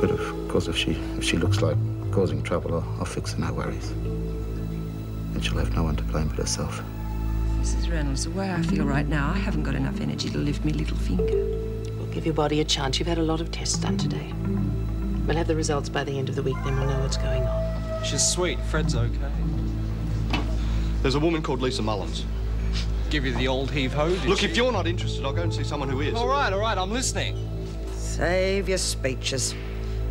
But of course, if she looks like causing trouble, I'll fix her, no worries. And she'll have no one to blame but herself. Mrs. Reynolds, the way I feel right now, I haven't got enough energy to lift me little finger. We'll give your body a chance. You've had a lot of tests done today. We'll have the results by the end of the week, then we'll know what's going on. She's sweet. Fred's okay. There's a woman called Lisa Mullins. Give you the old heave-ho, Look, if you're not interested, I'll go and see someone who is. All right, I'm listening. Save your speeches.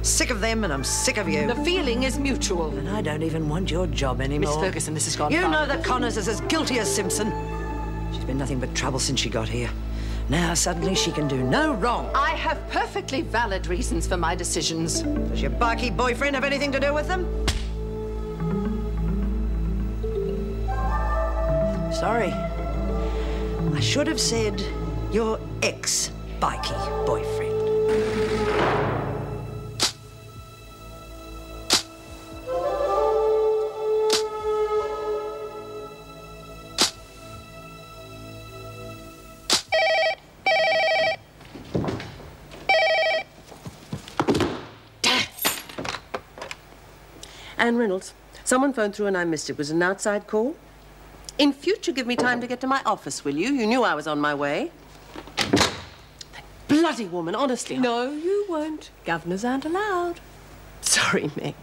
Sick of them, and I'm sick of you. The feeling is mutual. And I don't even want your job anymore. Miss Ferguson, this has gone You far. know that Connors is as guilty as Simpson. She's been nothing but trouble since she got here. Now, suddenly, she can do no wrong. I have perfectly valid reasons for my decisions. Does your barkeep boyfriend have anything to do with them? Sorry. I should have said your ex-bikey boyfriend. Anne Reynolds. Someone phoned through and I missed it. Was it an outside call? In future, give me time to get to my office, will you? You knew I was on my way. That bloody woman, honestly. No, you won't. Governors aren't allowed. Sorry, Meg.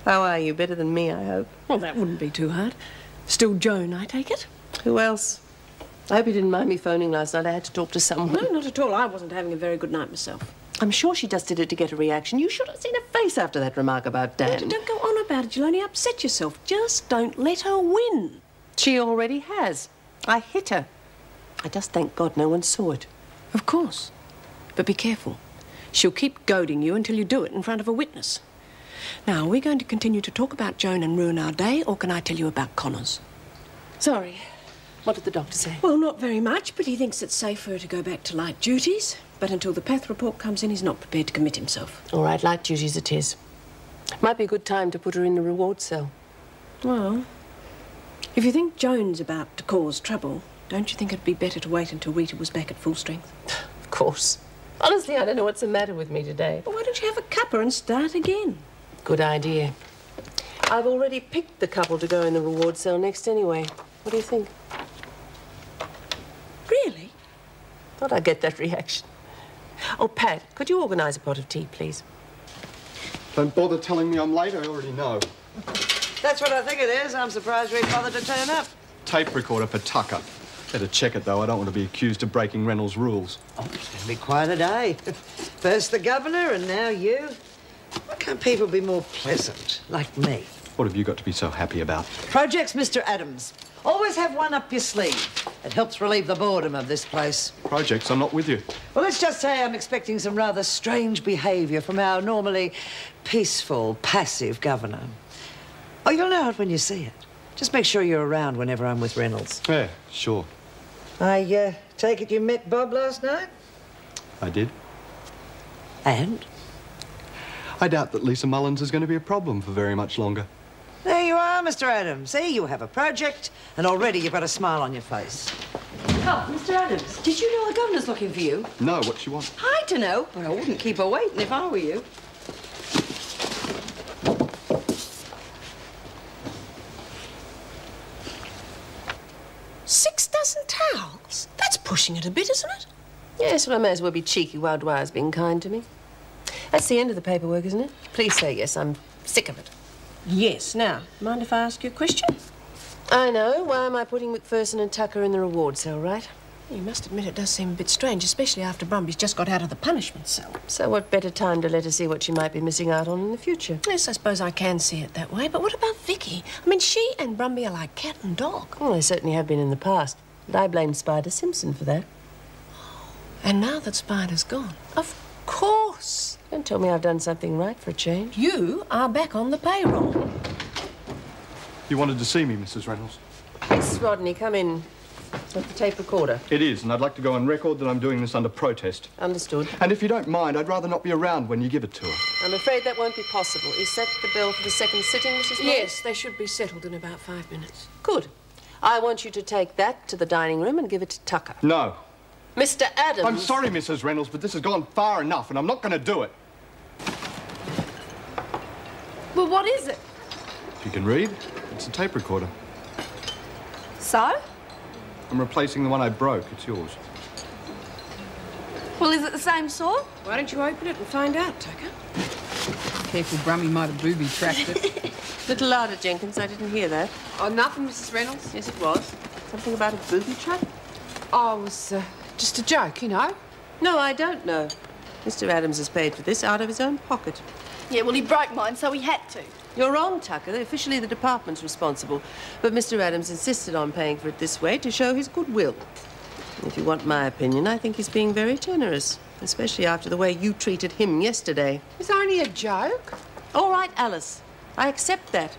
How are you? Better than me, I hope. Well, that wouldn't be too hard. Still Joan, I take it? Who else? I hope you didn't mind me phoning last night. I had to talk to someone. No, not at all. I wasn't having a very good night myself. I'm sure she just did it to get a reaction. You should have seen her face after that remark about Dan. Don't go on about it. You'll only upset yourself. Just don't let her win. She already has. I hit her. I just thank God no one saw it. Of course. But be careful. She'll keep goading you until you do it in front of a witness. Now, are we going to continue to talk about Joan and ruin our day, or can I tell you about Connors? Sorry. What did the doctor say? Well, not very much, but he thinks it's safe for her to go back to light duties. But until the path report comes in, he's not prepared to commit himself. All right, light duties it is. Might be a good time to put her in the reward cell. Well, if you think Joan's about to cause trouble, don't you think it'd be better to wait until Rita was back at full strength? Of course. Honestly, I don't know what's the matter with me today. But why don't you have a cuppa and start again? Good idea. I've already picked the couple to go in the reward cell next anyway. What do you think? Really? Thought I'd get that reaction. Oh, Pat, could you organise a pot of tea, please? Don't bother telling me I'm late, I already know. That's what I think it is. I'm surprised we bothered to turn up. Tape recorder for Tucker. Better check it, though. I don't want to be accused of breaking Reynolds' rules. Oh, it's going to be quite a day. First the governor and now you. Why can't people be more pleasant, like me? What have you got to be so happy about? Projects, Mr. Adams. Always have one up your sleeve. It helps relieve the boredom of this place. Projects, I'm not with you. Well, let's just say I'm expecting some rather strange behaviour from our normally peaceful, passive governor. Oh, you'll know it when you see it. Just make sure you're around whenever I'm with Reynolds. Yeah, sure. I take it you met Bob last night? I did. And? I doubt that Lisa Mullins is going to be a problem for very much longer. There you are, Mr. Adams. See, you have a project, and already you've got a smile on your face. Oh, Mr. Adams, did you know the governor's looking for you? No, what she want? I don't know, but I wouldn't keep her waiting if I were you. $6 towels? That's pushing it a bit, isn't it? Yes, well, I may as well be cheeky while Dwyer's being kind to me. That's the end of the paperwork, isn't it? Please say yes. I'm sick of it. Yes. Now, mind if I ask you a question? I know. Why am I putting McPherson and Tucker in the reward cell, right? You must admit it does seem a bit strange, especially after Brumby's just got out of the punishment cell. So what better time to let her see what she might be missing out on in the future? Yes, I suppose I can see it that way, but what about Vicky? I mean, she and Brumby are like cat and dog. Well, they certainly have been in the past. And I blame Spider Simpson for that. And now that Spider's gone, of course. Don't tell me I've done something right for a change. You are back on the payroll. You wanted to see me, Mrs. Reynolds? Yes, Rodney, come in. At the tape recorder. It is, and I'd like to go on record that I'm doing this under protest. Understood. And if you don't mind, I'd rather not be around when you give it to her. I'm afraid that won't be possible. Is that the bill for the second sitting, Mrs. Moore? Yes, they should be settled in about 5 minutes. Good. I want you to take that to the dining room and give it to Tucker. No. Mr. Adams... I'm sorry, Mrs. Reynolds, but this has gone far enough, and I'm not going to do it. Well, what is it? If you can read, it's a tape recorder. So? I'm replacing the one I broke. It's yours. Well, is it the same sort? Why don't you open it and find out, Tucker? Careful, Brummy might have booby-trapped it. Little louder, Jenkins. I didn't hear that. Oh, nothing, Mrs. Reynolds. Yes, it was. Something about a booby trap? Oh, it was just a joke, you know. No, I don't know. Mr. Adams has paid for this out of his own pocket. Yeah, well, he broke mine, so he had to. You're wrong, Tucker. Officially, the department's responsible. But Mr. Adams insisted on paying for it this way to show his goodwill. If you want my opinion, I think he's being very generous, especially after the way you treated him yesterday. It's only a joke. All right, Alice. I accept that.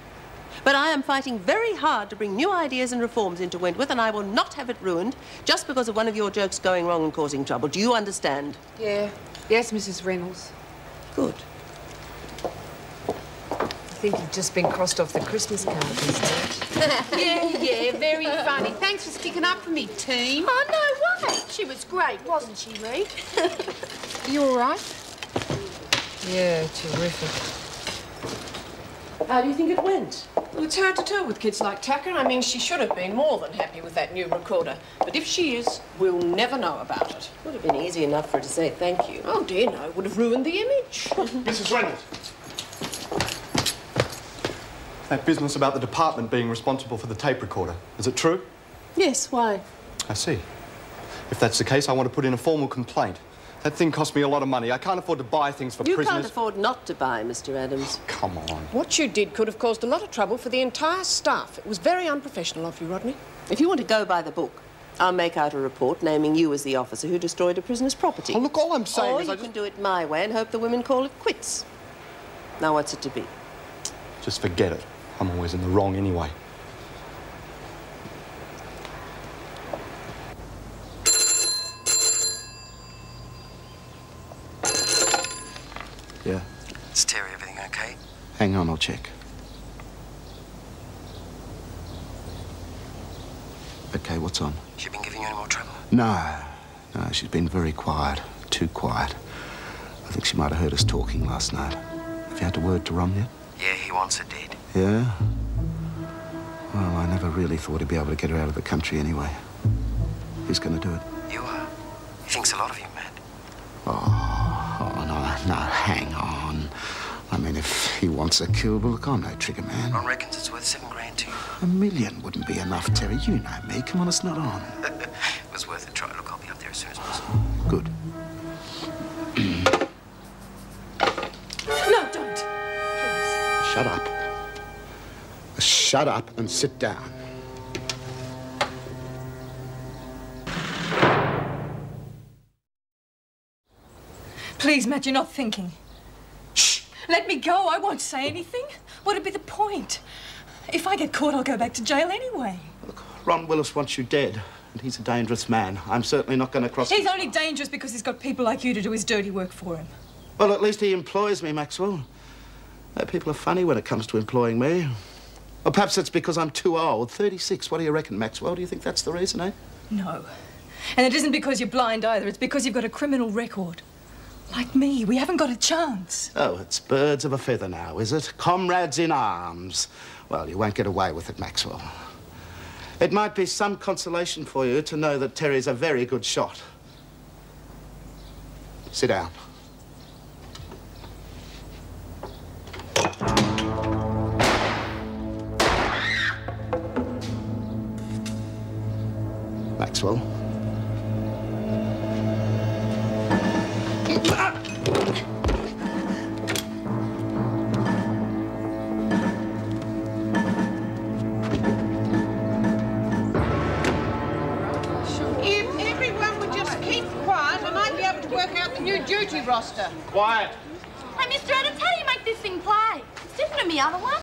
But I am fighting very hard to bring new ideas and reforms into Wentworth, and I will not have it ruined just because of one of your jokes going wrong and causing trouble. Do you understand? Yeah. Yes, Mrs. Reynolds. Good. I think you've just been crossed off the Christmas card these days. yeah, very funny. Thanks for sticking up for me, team. Oh, no way. She was great, wasn't she, Reed? You all right? Yeah, terrific. How do you think it went? Well, it's hard to tell with kids like Tucker. I mean, she should have been more than happy with that new recorder. But if she is, we'll never know about it. Would have been easy enough for her to say thank you. Oh, dear, no. It would have ruined the image. Mrs. Reynolds. That business about the department being responsible for the tape recorder, is it true? Yes, why? I see. If that's the case, I want to put in a formal complaint. That thing cost me a lot of money. I can't afford to buy things for prisoners. You can't afford not to buy, Mr. Adams. Come on. What you did could have caused a lot of trouble for the entire staff. It was very unprofessional of you, Rodney. If you want to go by the book, I'll make out a report naming you as the officer who destroyed a prisoner's property. Oh, look, all I'm saying or is you can do it my way and hope the women call it quits. Now, what's it to be? Just forget it. I'm always in the wrong anyway. Yeah. It's Terry. Everything okay? Hang on, I'll check. Okay, what's on? She been giving you any more trouble? No, she's been very quiet. Too quiet. I think she might have heard us talking last night. Have you had a word to Ron yet? Yeah, he wants her dead. Yeah? Well, I never really thought he'd be able to get her out of the country anyway. Who's going to do it? You are. He thinks a lot of you, Matt. Oh, no, hang on. I mean, if he wants her killed, well, look, I'm no trigger man. Ron reckons it's worth $7 grand to you. $1 million wouldn't be enough, Terry. You know me. Come on, it's not on. It was worth a try. Look, I'll be up there as soon as possible. Good. No, don't. Please. Shut up. Shut up and sit down. Please, Matt, you're not thinking. Shh! Let me go. I won't say anything. What'd be the point? If I get caught, I'll go back to jail anyway. Look, Ron Willis wants you dead, and he's a dangerous man. I'm certainly not going to cross... He's only dangerous because he's got people like you to do his dirty work for him. Well, at least he employs me, Maxwell. People are funny when it comes to employing me. Or perhaps it's because I'm too old. 36. What do you reckon, Maxwell? Do you think that's the reason, eh? No. And it isn't because you're blind either. It's because you've got a criminal record. Like me, we haven't got a chance. Oh, it's birds of a feather now, is it? Comrades in arms. Well, you won't get away with it, Maxwell. It might be some consolation for you to know that Terry's a very good shot. Sit down. Maxwell. If everyone would just keep quiet, I might be able to work out the new duty roster. Quiet. Hey, Mr. Adams, how do you make this thing play? It's different to me other one.